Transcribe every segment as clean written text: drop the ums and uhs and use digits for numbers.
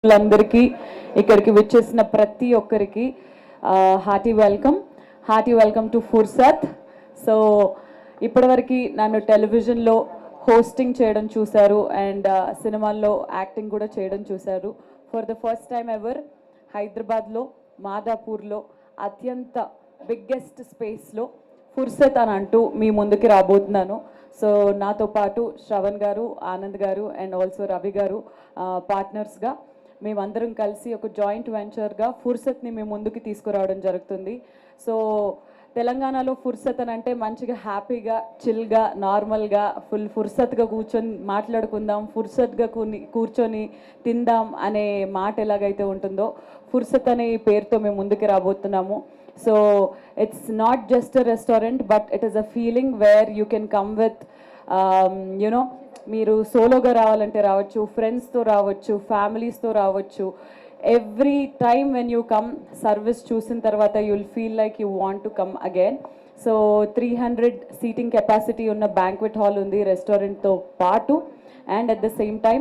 అందరికీ ఇక్కడికి వచ్చేసిన ప్రతి ఒక్కరికి హార్టీ వెల్కమ్ టు ఫుర్సత్. సో ఇప్పటివరకు నన్ను టెలివిజన్లో హోస్టింగ్ చేయడం చూశారు అండ్ సినిమాల్లో యాక్టింగ్ కూడా చేయడం చూశారు. For the first time ever హైదరాబాద్లో మాదాపూర్లో అత్యంత బిగ్గెస్ట్ స్పేస్లో ఫుర్సత్ అని అంటూ మీ ముందుకి రాబోతున్నాను. సో నాతో పాటు శ్రవణ్ గారు, ఆనంద్ గారు అండ్ ఆల్సో రవి గారు పార్ట్నర్స్గా మేమందరం కలిసి ఒక జాయింట్ వెంచర్గా ఫుర్సత్ని మేము ముందుకు తీసుకురావడం జరుగుతుంది. సో తెలంగాణలో ఫుర్సత్ అని అంటే మంచిగా హ్యాపీగా చిల్గా నార్మల్గా ఫుర్సత్గా కూర్చొని మాట్లాడుకుందాం, ఫుర్సత్గా కూర్చొని తిందాం అనే మాట ఎలాగైతే ఉంటుందో ఫుర్సత్ అనే పేరుతో మేము ముందుకు రాబోతున్నాము. So it's not just a restaurant but it is a feeling where you can come with you know మీరు సోలోగా రావాలంటే రావచ్చు, ఫ్రెండ్స్తో రావచ్చు, ఫ్యామిలీస్తో రావచ్చు. Every time when you come service చూసిన తర్వాత you will feel like you want to come again. So 300 seating capacity ఉన్న బ్యాంక్వెట్ హాల్ ఉంది రెస్టారెంట్తో పాటు. And at the same time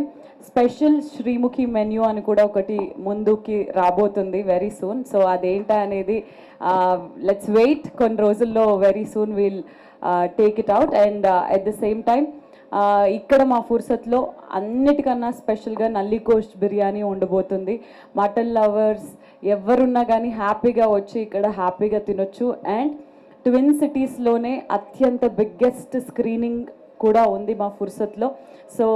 special Sreemukhi menu అని కూడా ఒకటి ముందుకి రాబోతుంది వెరీ సూన్. సో అదేంటా అనేది లెట్స్ వెయిట్, కొన్ని రోజుల్లో very soon will take it out. And at the same time ఇక్కడ మా ఫుర్సత్లో అన్నిటికన్నా స్పెషల్గా నల్లి కోస్ట్ బిర్యానీ ఉండబోతుంది. మటన్ లవర్స్ ఎవరున్నా కానీ హ్యాపీగా వచ్చి ఇక్కడ హ్యాపీగా తినొచ్చు. అండ్ ట్విన్ సిటీస్లోనే అత్యంత బిగ్గెస్ట్ స్క్రీనింగ్ కూడా ఉంది మా ఫుర్సత్లో. సో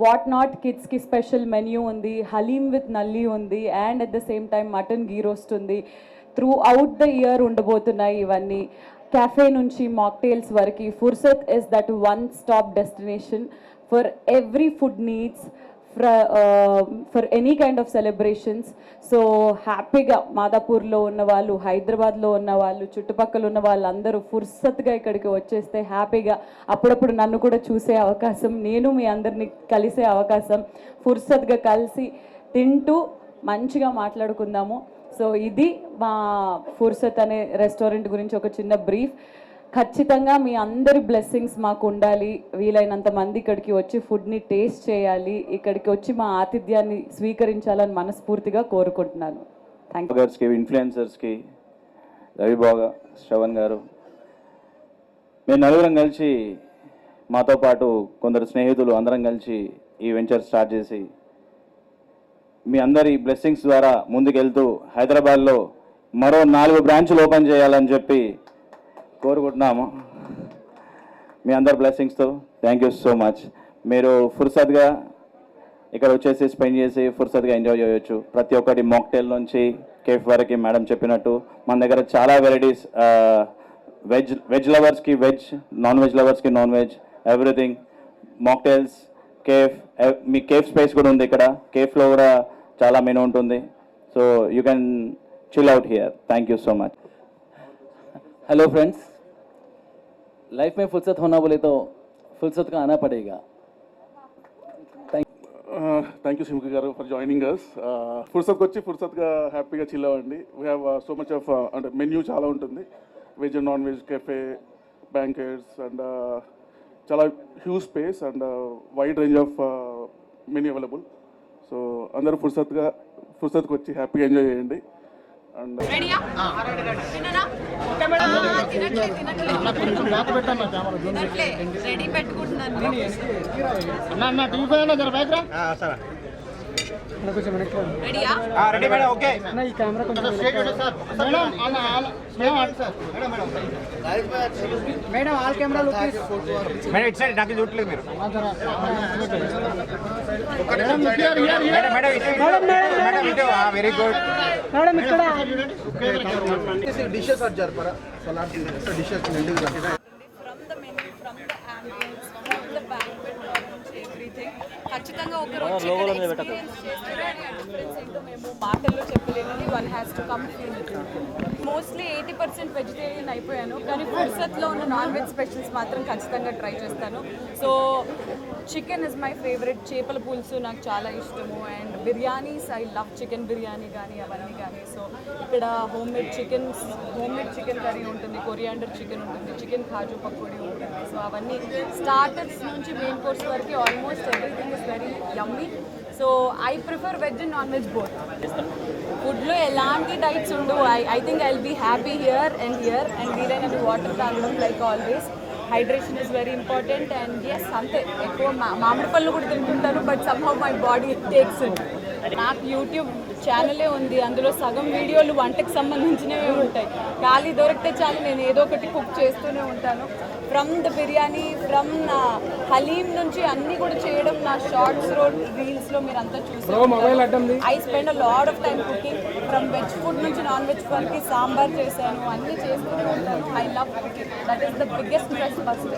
వాట్ నాట్ కిడ్స్కి స్పెషల్ మెన్యూ ఉంది, హలీం విత్ నల్లి ఉంది and at the same time mutton ghee roast ఉంది. త్రూ అవుట్ ద ఇయర్ ఉండబోతున్నాయి ఇవన్నీ. cafe nunchi mocktails variki Fursat is that one stop destination for every food needs for any kind of celebrations. So happy ga Madapur lo unna vallu, Hyderabad lo unna vallu, chuttupakkalu unna vallandaru Fursat ga ikkadiki vacheste happy ga appudu nannu kuda choose avakasam, nenu mee andarni kalise avakasam, Fursat ga kalisi tintu manchiga maatladukundamu. So ఇది మా ఫుర్సత్ అనే restaurant గురించి ఒక చిన్న brief. ఖచ్చితంగా మీ అందరి blessings మాకు ఉండాలి, వీలైనంత మంది ఇక్కడికి వచ్చి ఫుడ్ని టేస్ట్ చేయాలి, ఇక్కడికి వచ్చి మా ఆతిథ్యాన్ని స్వీకరించాలని మనస్ఫూర్తిగా కోరుకుంటున్నాను. Thank you. ఇన్ఫ్లుయెన్సర్స్కి రవిబాగా, శ్రవణ్ గారు, మేము నలుగురం కలిసి మాతో పాటు కొందరు స్నేహితులు అందరం కలిసి ఈ వెంచర్ స్టార్ట్ చేసి మీ అందరి బ్లెస్సింగ్స్ ద్వారా ముందుకెళ్తూ హైదరాబాద్లో మరో 4 బ్రాంచ్లు ఓపెన్ చేయాలని చెప్పి కోరుకుంటున్నాము. మీ అందరి బ్లెస్సింగ్స్తో థ్యాంక్ యూ సో మచ్. మీరు ఫుర్సత్గా ఇక్కడ వచ్చేసి స్పెండ్ చేసి ఫుర్సత్గా ఎంజాయ్ చేయొచ్చు. ప్రతి ఒక్కటి మాక్టైల్ నుంచి కేఫ్ వరకు మేడం చెప్పినట్టు మన దగ్గర చాలా వెరైటీస్, వెజ్ లవర్స్కి వెజ్, నాన్ వెజ్ లవర్స్కి non veg, everything. Mocktails, cafe, మీ కేఫ్ స్పేస్ కూడా ఉంది ఇక్కడ. కేఫ్లో కూడా చాలా మెనూ ఉంటుంది. So you can chill out here. Thank you so much. Hello friends, life में फुर्सत होना बोले तो फुर्सत का आना पड़ेगा. థ్యాంక్ యూ శ్రీముఖి గారు ఫర్ జాయినింగ్ అస్. ఫుర్సత్కి వచ్చి ఫుర్సత్గా హ్యాపీగా చిల్ అవ్వండి. We have so much of అంటే మెన్యూ చాలా ఉంటుంది, veg and non veg, cafe, banquets and చాలా huge space and wide range of menu available. So అందరూ ఫుర్సత్కి వచ్చి హ్యాపీగా ఎంజాయ్ చేయండి. And madam all camera look madam it side నాకు చూడలేదు మీరు వెరీ గుడ్ మేడం ఇక్కడ డిషెస్ అది జరపరా సలాడ్ డిషెస్ ఖచ్చితంగా ఒక రోజు ఎక్స్పీరియన్స్ చేస్తేనే డిఫరెన్స్ ఏంటో మేము మాటల్లో చెప్పలేము. One has to come feel. Mostly 80% vegetarian అయిపోయాను, కానీ ఫుర్సత్లో ఉన్న నాన్ వెజ్ స్పెషల్స్ మాత్రం ఖచ్చితంగా ట్రై చేస్తాను. So chicken is my favourite, చేపల పులుసు నాకు చాలా ఇష్టము. And biryanis, I love chicken biryani కానీ అవన్నీ కానీ. సో ఇక్కడ హోమ్ మేడ్ చికెన్ కర్రీ ఉంటుంది, కొరియాండర్ చికెన్ ఉంటుంది, చికెన్ కాజు పకోడీ ఉంటుంది. సో అవన్నీ స్టార్టర్స్ నుంచి మెయిన్ కోర్స్ వరకు almost everything is very yummy. So I prefer veg and non veg both. ఫుడ్లో ఎలాంటి డైట్స్ ఉండవు. I think I will be happy here and వీలైనది water తాగడం like always. Hydration is very important and ఎస్ అంతే. ఎక్కువ మామిడి పళ్ళు కూడా తింటుంటాను but somehow my body takes it. నాకు యూట్యూబ్ ఛానలే ఉంది, అందులో సగం వీడియోలు వంటకు సంబంధించినవే ఉంటాయి. ఖాళీ దొరికితే చాలు నేను ఏదో ఒకటి కుక్ చేస్తూనే ఉంటాను. From the biryani, from haleem నుంచి అన్నీ కూడా చేయడం నా షార్ట్స్ రీల్స్లో మీరు అంతా చూసారు. I spend a lot of time cooking. From veg food నుంచి నాన్ వెజ్ వరకు సాంబార్ చేశాను, అన్నీ చేస్తూనే ఉంటాను. I love cooking. That is the biggest plus first.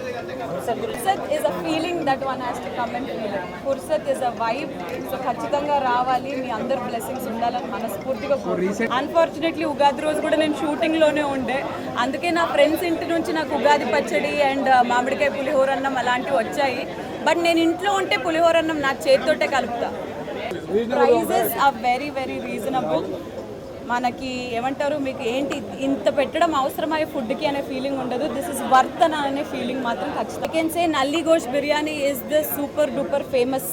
Fursat is a feeling that one has to come and feel it. Fursat is a vibe. So ఖచ్చితంగా రావాలి, మీ అందరు blessings ఉండాలని మనస్ఫూర్తిగా కోరుకుంటున్నాను. అన్ఫార్చునేట్లీ ఉగాది రోజు కూడా నేను షూటింగ్లోనే ఉండే, అందుకే నా ఫ్రెండ్స్ ఇంటి నుంచి నాకు ఉగాది పచ్చడి అండ్ మామిడికాయ పులిహోర అన్నం అలాంటివి వచ్చాయి. బట్ నేను ఇంట్లో ఉంటే పులిహోర అన్నం నా చేతితోటే కలుపుతా. Prices are very very reasonable. మనకి ఏమంటారు, మీకు ఏంటి ఇంత పెట్టడం అవసరమయ్యే ఫుడ్కి అనే ఫీలింగ్ ఉండదు. దిస్ ఇస్ వర్త్ అనే ఫీలింగ్ మాత్రం ఖచ్చితంగా. I can say nalli gosh biryani is the super duper famous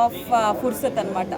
of Fursat అనమాట.